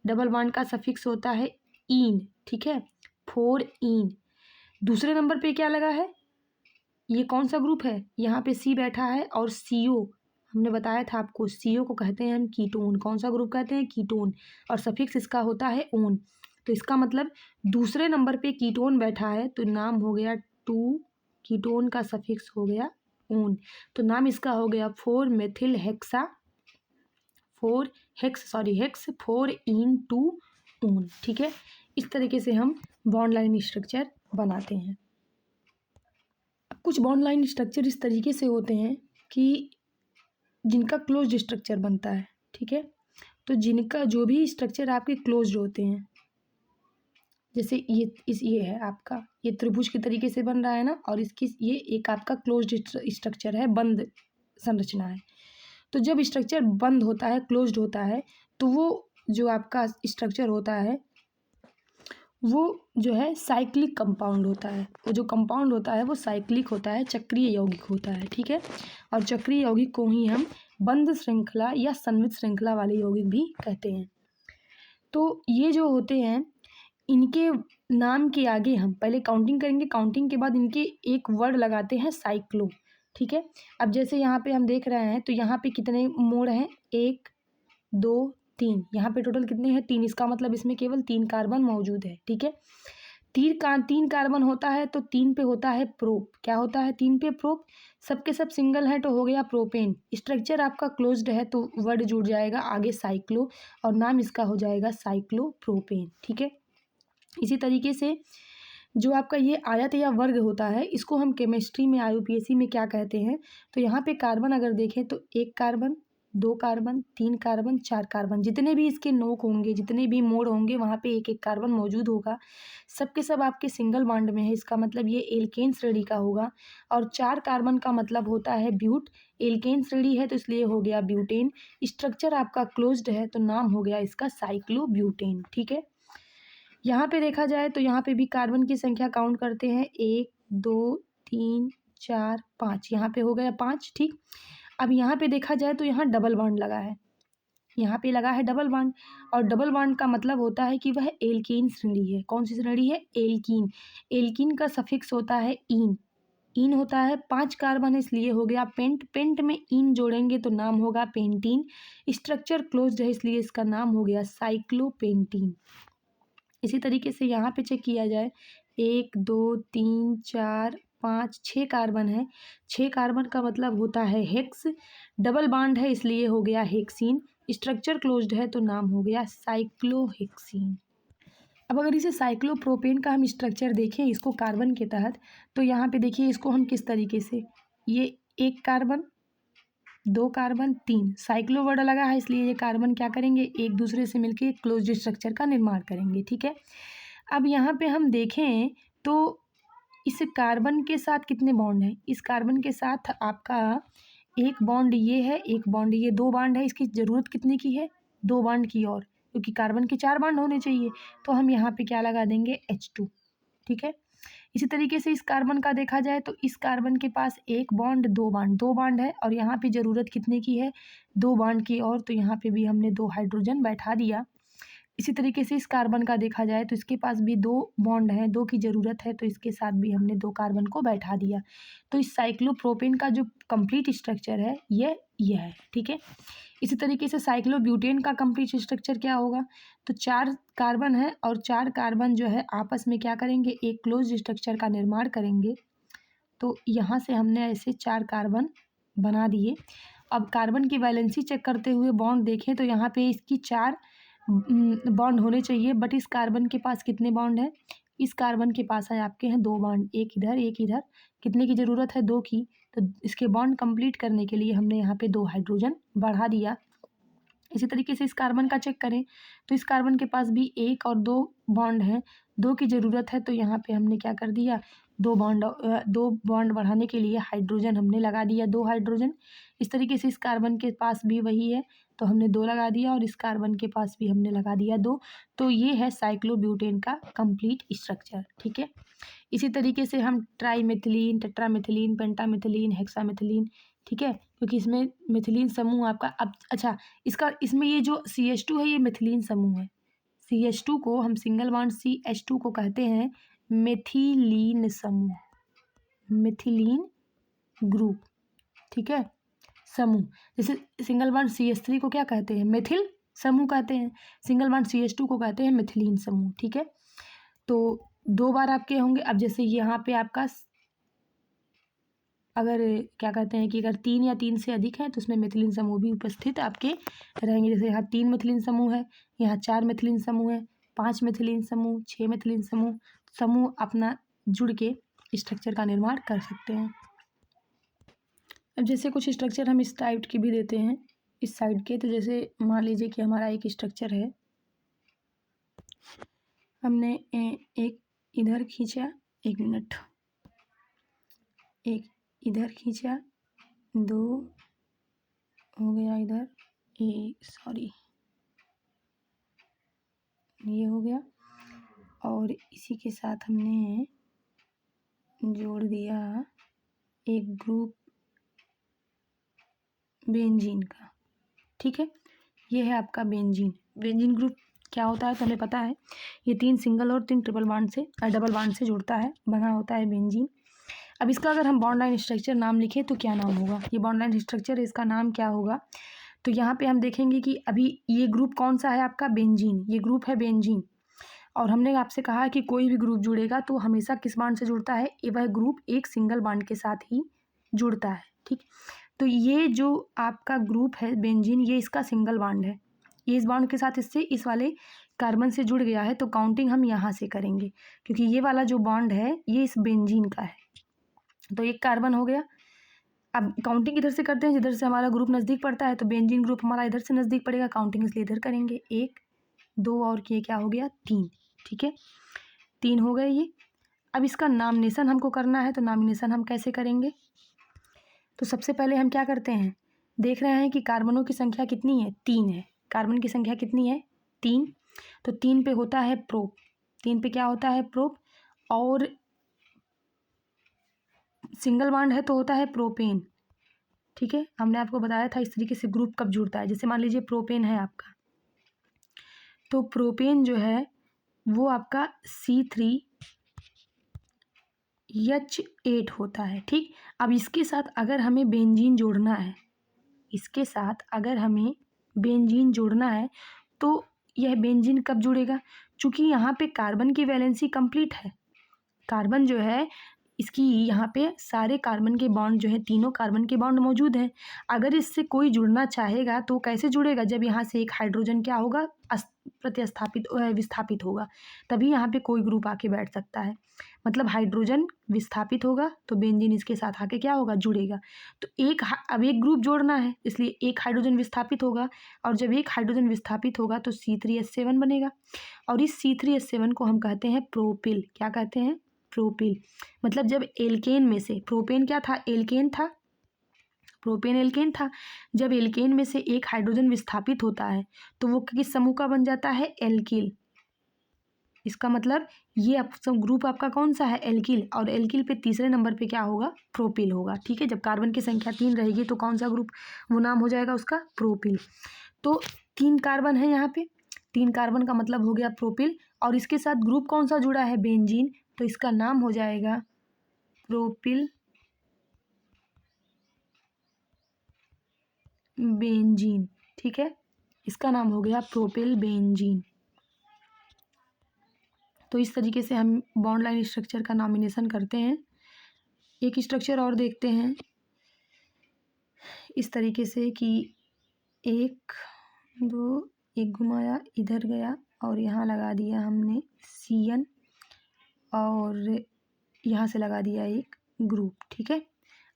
डबल बॉन्ड का सफिक्स होता है इन, ठीक है, 4 इन। दूसरे नंबर पे क्या लगा है, ये कौन सा ग्रुप है, यहाँ पे सी बैठा है और CO, हमने बताया था आपको, CO को कहते हैं हम कीटोन। कौन सा ग्रुप कहते हैं, कीटोन, और सफिक्स इसका होता है ओन। तो इसका मतलब दूसरे नंबर पे कीटोन बैठा है, तो नाम हो गया 2, कीटोन का सफिक्स हो गया ओन, तो नाम इसका हो गया 4 मेथिल हेक्सा, 4 इन 2 ओन, ठीक है। इस तरीके से हम बॉन्ड लाइन स्ट्रक्चर बनाते हैं। कुछ बॉन्ड लाइन स्ट्रक्चर इस तरीके से होते हैं कि जिनका क्लोज्ड स्ट्रक्चर बनता है, ठीक है। तो जिनका जो भी स्ट्रक्चर आपके क्लोज्ड होते हैं, जैसे ये है आपका, ये त्रिभुज के तरीके से बन रहा है ना, और इसकी ये एक आपका क्लोज्ड स्ट्रक्चर है, बंद संरचना है। तो जब स्ट्रक्चर बंद होता है, क्लोज्ड होता है, तो वो जो आपका स्ट्रक्चर होता है वो जो है साइक्लिक कंपाउंड होता है। वो जो कंपाउंड होता है वो साइक्लिक होता है, चक्रीय यौगिक होता है, ठीक है। और चक्रीय यौगिक को ही हम बंद श्रृंखला या सममित श्रृंखला वाले यौगिक भी कहते हैं। तो ये जो होते हैं इनके नाम के आगे हम पहले काउंटिंग करेंगे, काउंटिंग के बाद इनके एक वर्ड लगाते हैं साइक्लो, ठीक है। अब जैसे यहाँ पे हम देख रहे हैं तो यहाँ पे कितने मोड़ हैं, 1 2 3, यहाँ पे टोटल कितने हैं, 3। इसका मतलब इसमें केवल 3 कार्बन मौजूद है, ठीक है। 3 कार्बन होता है तो 3 पे होता है प्रोप। क्या होता है 3 पे प्रोप, सबके सब सिंगल है तो हो गया प्रोपेन। स्ट्रक्चर आपका क्लोज्ड है तो वर्ड जुड़ जाएगा आगे साइक्लो और नाम इसका हो जाएगा साइक्लोप्रोपेन, ठीक है। इसी तरीके से जो आपका ये आयत या वर्ग होता है इसको हम केमिस्ट्री में IUPAC में क्या कहते हैं, तो यहाँ पे कार्बन अगर देखें तो 1 कार्बन 2 कार्बन 3 कार्बन 4 कार्बन, जितने भी इसके नोक होंगे, जितने भी मोड़ होंगे वहाँ पे एक एक कार्बन मौजूद होगा। सब के सब आपके सिंगल बॉन्ड में है, इसका मतलब ये एल्केन श्रेणी का होगा। और 4 कार्बन का मतलब होता है ब्यूट, एल्केन श्रेणी है तो इसलिए हो गया ब्यूटेन। स्ट्रक्चर आपका क्लोज्ड है तो नाम हो गया इसका साइक्लोब्यूटेन, ठीक है। यहाँ पे देखा जाए तो यहाँ पे भी कार्बन की संख्या काउंट करते हैं, 1 2 3 4 5, यहाँ पे हो गया 5, ठीक। अब यहाँ पे देखा जाए तो यहाँ डबल बॉन्ड लगा है, यहाँ पे लगा है डबल बॉन्ड। और डबल बॉन्ड का मतलब होता है कि वह एल्कीन श्रेणी है। कौन सी श्रेणी है, एल्कीन। एल्कीन का सफिक्स होता है इन, इन होता है 5 कार्बन है इसलिए हो गया पेंट, पेंट में इन जोड़ेंगे तो नाम होगा पेंटीन। स्ट्रक्चर क्लोज्ड है इसलिए इसका नाम हो गया साइक्लोपेंटीन। इसी तरीके से यहाँ पे चेक किया जाए, 1 2 3 4 5 6 कार्बन है, 6 कार्बन का मतलब होता है हेक्स। डबल बॉन्ड है इसलिए हो गया हेक्सीन। स्ट्रक्चर क्लोज्ड है तो नाम हो गया साइक्लोहेक्सीन। अब अगर इसे साइक्लोप्रोपेन का हम स्ट्रक्चर देखें इसको कार्बन के तहत, तो यहाँ पे देखिए इसको हम किस तरीके से, ये 1 कार्बन 2 कार्बन 3, साइक्लो वर्ड लगा है इसलिए ये कार्बन क्या करेंगे, एक दूसरे से मिलकर क्लोज्ड स्ट्रक्चर का निर्माण करेंगे, ठीक है। अब यहाँ पे हम देखें तो इस कार्बन के साथ कितने बॉन्ड हैं, इस कार्बन के साथ आपका एक बॉन्ड ये है, एक बॉन्ड ये, 2 बॉन्ड है। इसकी ज़रूरत कितने की है, 2 बॉन्ड की और, क्योंकि कार्बन के 4 बॉन्ड होने चाहिए तो हम यहाँ पे क्या लगा देंगे H2, ठीक है। इसी तरीके से इस कार्बन का देखा जाए तो इस कार्बन के पास एक बॉन्ड, 2 बॉन्ड है और यहाँ पे ज़रूरत कितने की है, 2 बॉन्ड की और, तो यहाँ पे भी हमने 2 हाइड्रोजन बैठा दिया। इसी तरीके से इस कार्बन का देखा जाए तो इसके पास भी 2 बॉन्ड हैं, 2 की ज़रूरत है तो इसके साथ भी हमने 2 कार्बन को बैठा दिया। तो इस साइक्लोप्रोपेन का जो कंप्लीट स्ट्रक्चर है यह है, ठीक है। इसी तरीके से साइक्लोब्यूटेन का कंप्लीट स्ट्रक्चर क्या होगा, तो 4 कार्बन है और 4 कार्बन जो है आपस में क्या करेंगे, एक क्लोज स्ट्रक्चर का निर्माण करेंगे। तो यहाँ से हमने ऐसे 4 कार्बन बना दिए। अब कार्बन की वैलेंसी चेक करते हुए बॉन्ड देखें तो यहाँ पे इसकी 4 बॉन्ड होने चाहिए, बट इस कार्बन के पास कितने बॉन्ड हैं, इस कार्बन के पास है आपके हैं 2 बॉन्ड, एक इधर एक इधर। कितने की ज़रूरत है, 2 की, तो इसके बॉन्ड कंप्लीट करने के लिए हमने यहाँ पे 2 हाइड्रोजन बढ़ा दिया। इसी तरीके से इस कार्बन का चेक करें तो इस कार्बन के पास भी 1 और 2 बॉन्ड हैं, 2 की ज़रूरत है तो यहाँ पे हमने क्या कर दिया, 2 बॉन्ड बढ़ाने के लिए हाइड्रोजन हमने लगा दिया, 2 हाइड्रोजन। इस तरीके से इस कार्बन के पास भी वही है तो हमने 2 लगा दिया और इस कार्बन के पास भी हमने लगा दिया 2। तो ये है साइक्लोब्यूटेन का कंप्लीट स्ट्रक्चर, ठीक है। इसी तरीके से हम ट्राईमिथिलीन, टेट्रामिथिलीन, पेंटामिथिलीन, हेक्सामिथिलीन, ठीक है, क्योंकि इसमें मिथिलीन समूह आपका, अब अच्छा इसका, इसमें ये जो CH2 है ये मिथिलीन समूह है। CH2 को हम सिंगल बॉन्ड CH2 को कहते हैं मिथिलीन समूह, मिथिलीन ग्रुप, ठीक है, समूह। जैसे सिंगल बॉन्ड CH3 को क्या कहते हैं, मिथिल समूह कहते हैं, सिंगल बॉन्ड CH2 को कहते हैं मिथिलीन समूह, ठीक है। तो 2 बार आपके होंगे। अब जैसे यहाँ पे आपका अगर क्या कहते हैं कि अगर 3 या 3 से अधिक है तो उसमें मिथिलीन समूह भी उपस्थित आपके रहेंगे। जैसे यहाँ 3 मिथिलीन समूह है, यहाँ 4 मिथिलीन समूह है, 5 मिथिलीन समूह, 6 मिथिलीन समूह अपना जुड़ के स्ट्रक्चर का निर्माण कर सकते हैं। अब जैसे कुछ स्ट्रक्चर हम इस टाइप के भी देते हैं इस साइड के, तो जैसे मान लीजिए कि हमारा एक स्ट्रक्चर है, हमने एक इधर खींचा, 1 मिनट, एक इधर खींचा, 2 हो गया इधर, सॉरी ये हो गया, और इसी के साथ हमने जोड़ दिया एक ग्रुप बेंजीन का। ठीक है, ये है आपका बेंजीन। बेंजीन ग्रुप क्या होता है तो हमें पता है, ये 3 सिंगल और 3 डबल बांड से जुड़ता है, बना होता है बेंजीन। अब इसका अगर हम बॉन्ड लाइन स्ट्रक्चर नाम लिखें तो क्या नाम होगा, ये बॉन्ड लाइन स्ट्रक्चर है, इसका नाम क्या होगा। तो यहाँ पे हम देखेंगे कि अभी ये ग्रुप कौन सा है आपका, बेंजीन, ये ग्रुप है बेंजीन। और हमने आपसे कहा कि कोई भी ग्रुप जुड़ेगा तो हमेशा किस बांड से जुड़ता है, ये वह ग्रुप एक सिंगल बांड के साथ ही जुड़ता है। ठीक, तो ये जो आपका ग्रुप है बेंजीन, ये इसका सिंगल बांड है, ये इस बांड के साथ इससे इस वाले कार्बन से जुड़ गया है, तो काउंटिंग हम यहाँ से करेंगे क्योंकि ये वाला जो बॉन्ड है ये इस बेंजीन का है। तो एक कार्बन हो गया। अब काउंटिंग इधर से करते हैं, जिधर से हमारा ग्रुप नज़दीक पड़ता है, तो बेंजीन ग्रुप हमारा इधर से नज़दीक पड़ेगा, काउंटिंग इसलिए इधर करेंगे। 1 2 और ये क्या हो गया 3। ठीक है, 3 हो गए ये। अब इसका नामिनेशन हमको करना है, तो नामिनेशन हम कैसे करेंगे, तो सबसे पहले हम क्या करते हैं, देख रहे हैं कि कार्बनों की संख्या कितनी है, 3 है। कार्बन की संख्या कितनी है, 3। तो 3 पे होता है प्रोप, 3 पे क्या होता है प्रोप, और सिंगल बॉन्ड है तो होता है प्रोपेन। ठीक है, हमने आपको बताया था इस तरीके से ग्रुप कब जुड़ता है। जैसे मान लीजिए प्रोपेन है आपका, तो प्रोपेन जो है वो आपका C3H8 होता है। ठीक, अब इसके साथ अगर हमें बेंजीन जोड़ना है, इसके साथ अगर हमें बेंजीन जोड़ना है तो यह बेंजीन कब जुड़ेगा, चूँकि यहाँ पे कार्बन की वैलेंसी कंप्लीट है, कार्बन जो है इसकी यहाँ पे सारे कार्बन के बॉन्ड जो है, तीनों कार्बन के बॉन्ड मौजूद हैं। अगर इससे कोई जुड़ना चाहेगा तो कैसे जुड़ेगा, जब यहाँ से एक हाइड्रोजन क्या होगा, विस्थापित होगा, तभी यहाँ पे कोई ग्रुप आके बैठ सकता है। मतलब हाइड्रोजन विस्थापित होगा तो बेंजीन इसके साथ आके क्या होगा, जुड़ेगा। तो अब एक ग्रुप जोड़ना है, इसलिए एक हाइड्रोजन विस्थापित होगा, और जब एक हाइड्रोजन विस्थापित होगा तो C3H7 बनेगा, और इस C3H7 को हम कहते हैं प्रोपिल। क्या कहते हैं, प्रोपिल। मतलब जब एल्केन में से, प्रोपेन क्या था, एल्केन था, प्रोपेन एल्केन था, जब एल्केन में से एक हाइड्रोजन विस्थापित होता है तो वो किस समूह का बन जाता है, एल्किल। इसका मतलब ये ग्रुप आपका कौन सा है, एल्किल, और एल्किल पे तीसरे नंबर पे क्या होगा, प्रोपिल होगा। ठीक है, जब कार्बन की संख्या 3 रहेगी तो कौन सा ग्रुप, वो नाम हो जाएगा उसका प्रोपिल। तो 3 कार्बन है यहाँ पे, 3 कार्बन का मतलब हो गया प्रोपिल, और इसके साथ ग्रुप कौन सा जुड़ा है, बेंजीन, तो इसका नाम हो जाएगा प्रोपिल बेंजीन। ठीक है, इसका नाम हो गया प्रोपिल बेंजीन। तो इस तरीके से हम बॉन्ड लाइन स्ट्रक्चर का नॉमिनेशन करते हैं। एक स्ट्रक्चर और देखते हैं इस तरीके से कि 1 2, एक घुमाया इधर गया और यहाँ लगा दिया हमने CN, और यहाँ से लगा दिया एक ग्रुप। ठीक है,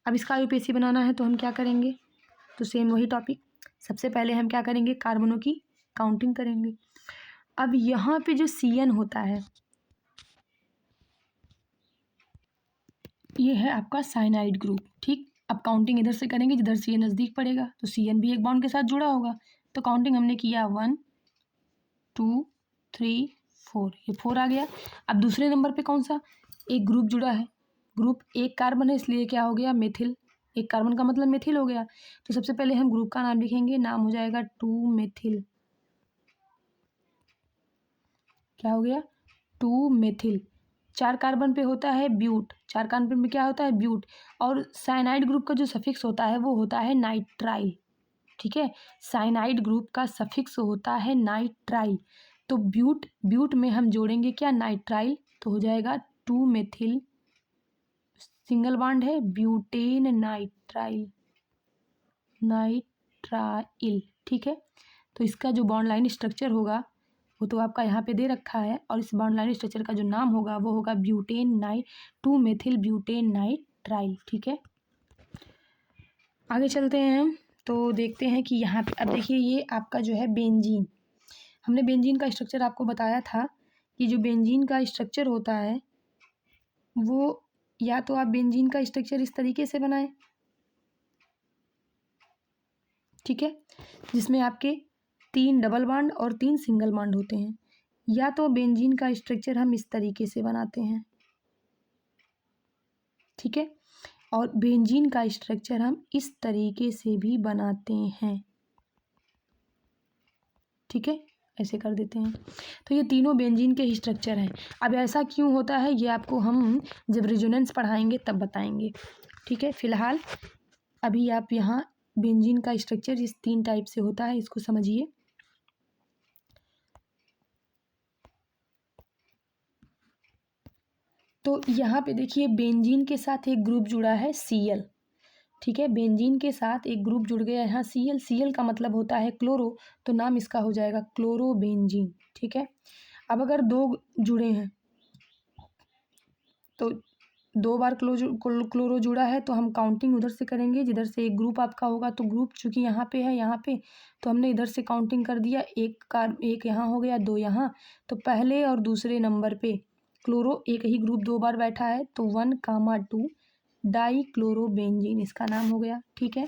अब इसका यूपीएससी बनाना है तो हम क्या करेंगे, तो सेम वही टॉपिक, सबसे पहले हम क्या करेंगे, कार्बनों की काउंटिंग करेंगे। अब यहाँ पे जो CN होता है ये है आपका साइनाइड ग्रुप। ठीक, अब काउंटिंग इधर से करेंगे, जिधर CN नज़दीक पड़ेगा, तो CN भी एक बॉन्ड के साथ जुड़ा होगा, तो काउंटिंग हमने किया 1 2 3 4, ये 4 आ गया। अब दूसरे नंबर पे कौन सा, एक ग्रुप जुड़ा है, ग्रुप एक कार्बन है इसलिए क्या हो गया, मेथिल, एक कार्बन का मतलब मेथिल हो गया। तो सबसे पहले हम ग्रुप का नाम लिखेंगे, नाम हो जाएगा 2 मेथिल। क्या हो गया, 2 मेथिल। 4 कार्बन पे होता है ब्यूट, 4 कार्बन में क्या होता है, ब्यूट, और साइनाइड ग्रुप का जो सफिक्स होता है वो होता है नाइट्राइल। ठीक है, साइनाइड ग्रुप का सफिक्स होता है नाइट्राइल, तो ब्यूट में हम जोड़ेंगे क्या, नाइट्राइल, तो हो जाएगा 2 मेथिल, सिंगल बॉन्ड है, ब्यूटेन नाइट्राइल, नाइट्राइल। ठीक है, तो इसका जो बॉन्ड लाइन स्ट्रक्चर होगा वो तो आपका यहाँ पे दे रखा है, और इस बॉन्ड लाइन स्ट्रक्चर का जो नाम होगा वो होगा ब्यूटेन 2 मेथिल ब्यूटेन नाइट्राइल। ठीक है, आगे चलते हैं हम, तो देखते हैं कि यहाँ पे अब देखिए ये आपका जो है बेंजीन, हमने बेंजीन का स्ट्रक्चर आपको बताया था कि जो बेंजीन का स्ट्रक्चर होता है वो, या तो आप बेंजीन का स्ट्रक्चर इस तरीके से बनाएं, ठीक है, जिसमें आपके 3 डबल बॉन्ड और 3 सिंगल बॉन्ड होते हैं। या तो बेंजीन का स्ट्रक्चर हम इस तरीके से बनाते हैं, ठीक है, और बेंजीन का स्ट्रक्चर हम इस तरीके से भी बनाते हैं, ठीक है, ऐसे कर देते हैं। तो ये तीनों बेंजीन के ही स्ट्रक्चर हैं। अब ऐसा क्यों होता है ये आपको हम जब रेजोनेंस पढ़ाएंगे तब बताएंगे, ठीक है। फिलहाल अभी आप यहाँ बेंजीन का स्ट्रक्चर इस 3 टाइप से होता है, इसको समझिए। तो यहाँ पे देखिए बेंजीन के साथ एक ग्रुप जुड़ा है Cl, ठीक है, बेंजीन के साथ एक ग्रुप जुड़ गया यहाँ Cl। Cl का मतलब होता है क्लोरो, तो नाम इसका हो जाएगा क्लोरोबेंजीन, ठीक है। अब अगर 2 जुड़े हैं तो 2 बार क्लोरो जुड़ा है तो हम काउंटिंग उधर से करेंगे जिधर से एक ग्रुप आपका होगा। तो ग्रुप चूंकि यहाँ पे है, यहाँ पे, तो हमने इधर से काउंटिंग कर दिया, एक यहाँ हो गया, 2 यहाँ। तो पहले और दूसरे नंबर पे क्लोरो एक ही ग्रुप 2 बार बैठा है, तो 1,2 डाई क्लोरोबेंजीन इसका नाम हो गया, ठीक है।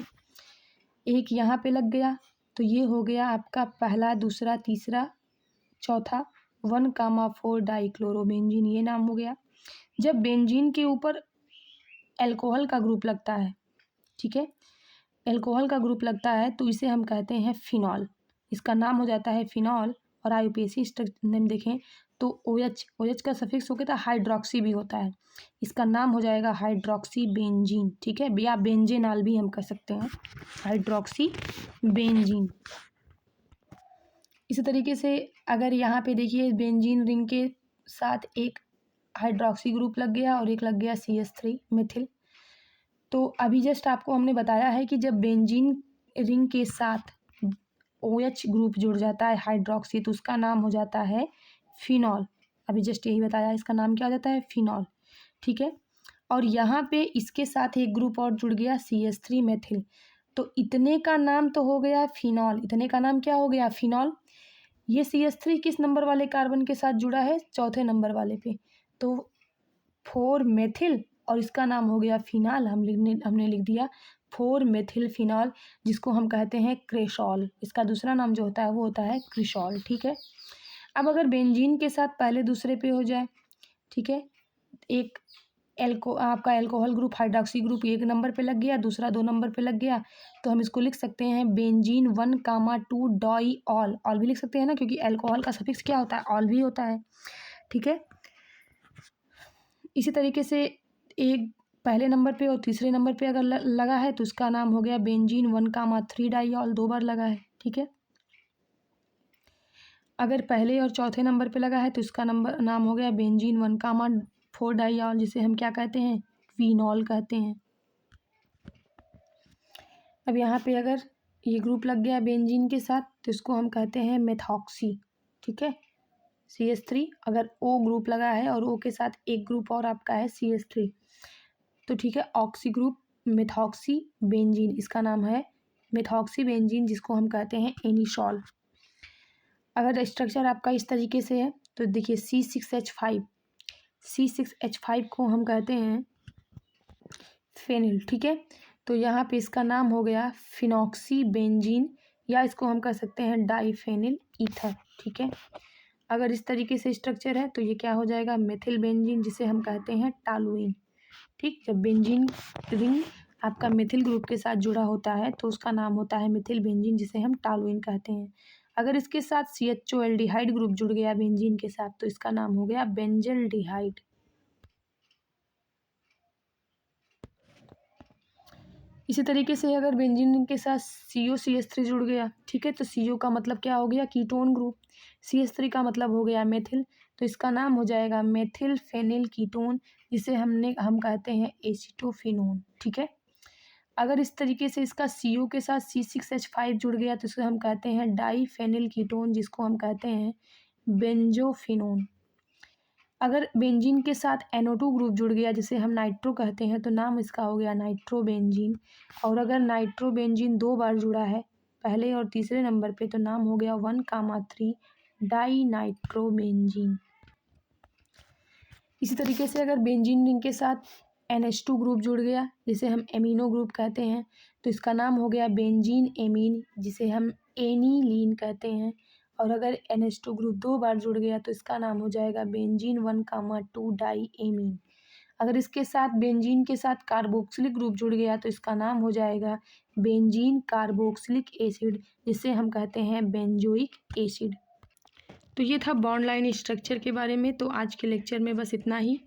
एक यहाँ पे लग गया, तो ये हो गया आपका पहला, दूसरा, तीसरा, चौथा, 1,4 डाई क्लोरोबेंजीन, ये नाम हो गया। जब बेंजीन के ऊपर अल्कोहल का ग्रुप लगता है, ठीक है, अल्कोहल का ग्रुप लगता है तो इसे हम कहते हैं फिनॉल, इसका नाम हो जाता है फिनॉल। और आईयूपीएसी नेम देखें तो OH का सफिक्स हो गया था, हाइड्रोक्सी भी होता है, इसका नाम हो जाएगा हाइड्रोक्सी बेंजीन, ठीक है, या बेंजेनॉल भी हम कह सकते हैं, हाइड्रोक्सी बेंजीन। इसी तरीके से अगर यहाँ पे देखिए बेंजीन रिंग के साथ एक हाइड्रोक्सी ग्रुप लग गया और एक लग गया CH3 मिथिल। तो अभी जस्ट आपको हमने बताया है कि जब बेंजीन रिंग के साथ OH ग्रुप जुड़ जाता है हाइड्रोक्सी, तो उसका नाम हो जाता है फिनॉल। अभी जस्ट यही बताया, इसका नाम क्या हो जाता है, फिनॉल, ठीक है। और यहाँ पे इसके साथ एक ग्रुप और जुड़ गया CH3 मेथिल, तो इतने का नाम तो हो गया फिनॉल, इतने का नाम क्या हो गया, फिनॉल। ये CH3 किस नंबर वाले कार्बन के साथ जुड़ा है, चौथे नंबर वाले पे, तो 4 मेथिल, और इसका नाम हो गया फिनॉल। हमने लिख दिया 4 मेथिल फिनॉल, जिसको हम कहते हैं क्रेसॉल। इसका दूसरा नाम जो होता है वो होता है क्रिसॉल, ठीक है। अब अगर बेंजीन के साथ पहले दूसरे पे हो जाए, ठीक है, एक आपका alcohol group hydroxy group 1 number पे लग गया, दूसरा 2 नंबर पे लग गया, तो हम इसको लिख सकते हैं बेंजीन 1,2 डॉई ऑल। ऑल भी लिख सकते हैं ना, क्योंकि एल्कोहल का सफिक्स क्या होता है, ऑल भी होता है, ठीक है। इसी तरीके से एक पहले नंबर पे और तीसरे नंबर पे अगर लगा है तो उसका नाम हो गया बेंजीन 1,3 डाइऑल, 2 बार लगा है, ठीक है। अगर पहले और चौथे नंबर पे लगा है तो इसका नाम हो गया बेंजीन 1,4 डाइऑल, जिसे हम क्या कहते हैं, फिनॉल कहते हैं। अब यहाँ पे अगर ये ग्रुप लग गया बेंजीन के साथ तो इसको हम कहते हैं मेथॉक्सी, ठीक है, CH3। अगर O ग्रुप लगा है और O के साथ एक ग्रुप और आपका है CH3, तो ठीक है, ऑक्सी ग्रुप मेथॉक्सी बेंजीन, इसका नाम है मेथॉक्सी बेंजीन, जिसको हम कहते हैं एनिसॉल। अगर स्ट्रक्चर आपका इस तरीके से है तो देखिए C6H5 को हम कहते हैं फेनिल, ठीक है। तो यहाँ पे इसका नाम हो गया फिनॉक्सी बेंजीन, या इसको हम कह सकते हैं डाईफेनिल ईथर, ठीक है। अगर इस तरीके से स्ट्रक्चर है तो ये क्या हो जाएगा, मेथिल बेंजीन, जिसे हम कहते हैं टालुइन, ठीक। जब बेंजीन रिंग आपका मेथिल ग्रुप के साथ जुड़ा होता है तो उसका नाम होता है मेथिल बेंजीन, जिसे हम टालुइन कहते हैं। अगर इसके साथ CHO एल्डिहाइड ग्रुप जुड़ गया बेंजीन के साथ तो इसका नाम हो गया बेंजल्डिहाइड। इसी तरीके से अगर बेंजीन के साथ COCH3 जुड़ गया, ठीक है, तो CO का मतलब क्या हो गया, कीटोन ग्रुप, CH3 का मतलब हो गया मेथिल, तो इसका नाम हो जाएगा मेथिल फेनिल कीटोन, जिसे हम कहते हैं एसिटोफिनोन, ठीक है। अगर इस तरीके से इसका CO के साथ C6H5 जुड़ गया तो इसे हम कहते हैं डाईफेनिल कीटोन, जिसको हम कहते हैं बेंजोफिनोन। अगर बेंजीन के साथ NO2 ग्रुप जुड़ गया जिसे हम नाइट्रो कहते हैं तो नाम इसका हो गया नाइट्रोबेंजीन। और अगर नाइट्रोबेंजीन 2 बार जुड़ा है पहले और तीसरे नंबर पे तो नाम हो गया 1,3 डाई नाइट्रोबेंजीन। इसी तरीके से अगर बेंजीन रिंग के साथ NH2 ग्रुप जुड़ गया जिसे हम एमिनो ग्रुप कहते हैं तो इसका नाम हो गया बेंजीन एमीन, जिसे हम एनीलीन कहते हैं। और अगर NH2 ग्रुप 2 बार जुड़ गया तो इसका नाम हो जाएगा बेंजीन 1,2 डाईएमीन। अगर इसके साथ बेंजीन के साथ कार्बोक्सिलिक ग्रुप जुड़ गया तो इसका नाम हो जाएगा बेंजीन कार्बोक्सिलिक एसिड, जिसे हम कहते हैं बेंजोइक एसिड। तो ये था बॉन्ड लाइन स्ट्रक्चर के बारे में। तो आज के लेक्चर में बस इतना ही।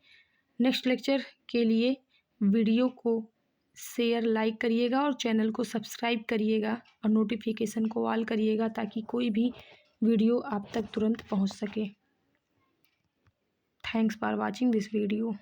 नेक्स्ट लेक्चर के लिए वीडियो को शेयर लाइक करिएगा और चैनल को सब्सक्राइब करिएगा और नोटिफिकेशन को ऑल करिएगा ताकि कोई भी वीडियो आप तक तुरंत पहुंच सके। Thanks for watching this video.